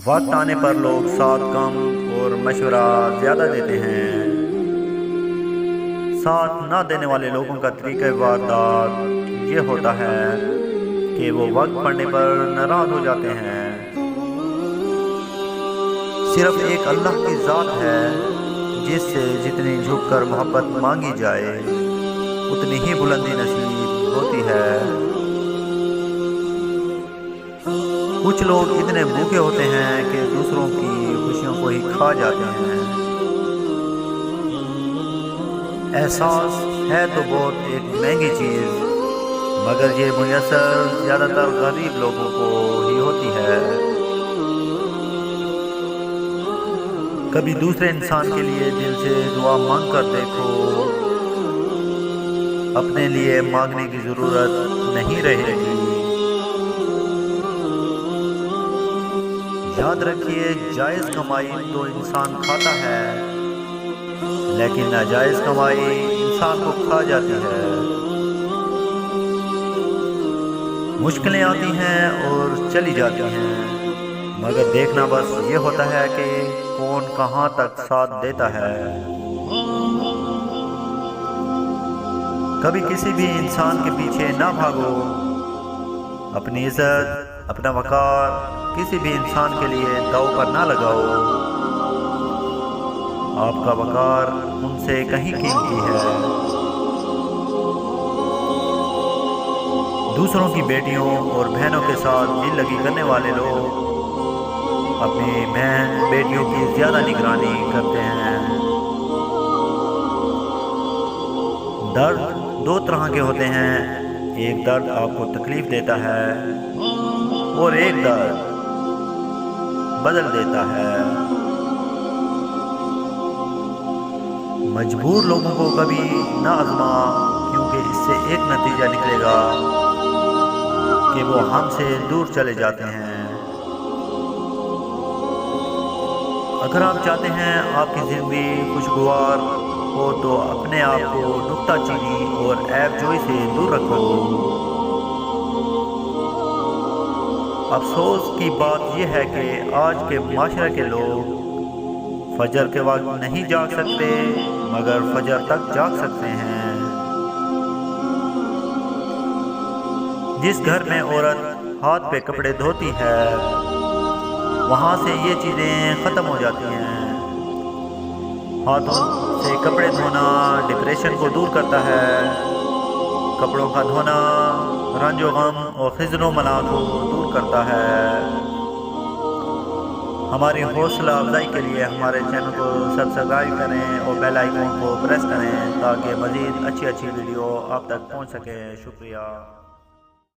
وقت آنے پر لوگ ساتھ کم اور مشورہ زیادہ دیتے ہیں۔ ساتھ نہ دینے والے لوگوں کا طریقہ واردات یہ ہوتا ہے کہ وہ وقت پڑنے پر ناراض ہو جاتے ہیں۔ صرف ایک اللہ کی ذات ہے جس سے جتنی جھک کر محبت مانگی جائے اتنی ہی بلندی نصیب ہوتی ہے۔ کچھ لوگ اتنے بھوکے ہوتے ہیں کہ دوسروں کی خوشیوں کو ہی کھا جاتے ہیں۔ احساس ہے تو بہت ایک مہنگی چیز، مگر یہ میسر زیادہ تر غریب لوگوں کو ہی ہوتی ہے۔ کبھی دوسرے انسان کے لیے دل سے دعا مانگ کر دیکھو، اپنے لیے مانگنے کی ضرورت نہیں رہے گی۔ یاد رکھیے، جائز کمائی تو انسان کھاتا ہے، لیکن ناجائز کمائی انسان کو کھا جاتی ہے۔ مشکلیں آتی ہیں اور چلی جاتی ہیں، مگر دیکھنا بس یہ ہوتا ہے کہ کون کہاں تک ساتھ دیتا ہے۔ کبھی کسی بھی انسان کے پیچھے نہ بھاگو، اپنی عزت، اپنا وقار کسی بھی انسان کے لیے داؤ پر نہ لگاؤ۔ آپ کا وقار ان سے کہیں قیمتی ہے۔ دوسروں کی بیٹیوں اور بہنوں کے ساتھ دل لگی کرنے والے لوگ اپنی بہن بیٹیوں کی زیادہ نگرانی کرتے ہیں۔ درد دو طرح کے ہوتے ہیں، ایک درد آپ کو تکلیف دیتا ہے اور ایک درد بدل دیتا ہے۔ مجبور لوگوں کو کبھی نہ آزما، کیونکہ اس سے ایک نتیجہ نکلے گا کہ وہ ہم سے دور چلے جاتے ہیں۔ اگر آپ چاہتے ہیں آپ کی زندگی خوشگوار ہو تو اپنے آپ کو نکتہ چینی اور عیب جوئی سے دور رکھو۔ افسوس کی بات یہ ہے کہ آج کے معاشرے کے لوگ فجر کے وقت نہیں جاگ سکتے، مگر فجر تک جاگ سکتے ہیں۔ جس گھر میں عورت ہاتھ پہ کپڑے دھوتی ہے وہاں سے یہ چیزیں ختم ہو جاتی ہیں۔ ہاتھوں سے کپڑے دھونا ڈپریشن کو دور کرتا ہے۔ کپڑوں کا دھونا رنج و غم اور حزن و ملال کو دور کرتا ہے۔ ہماری حوصلہ افزائی کے لیے ہمارے چینل کو سبسکرائب کریں اور بیل آئیکن کو پریس کریں تاکہ مزید اچھی ویڈیو آپ تک پہنچ سکے۔ شکریہ۔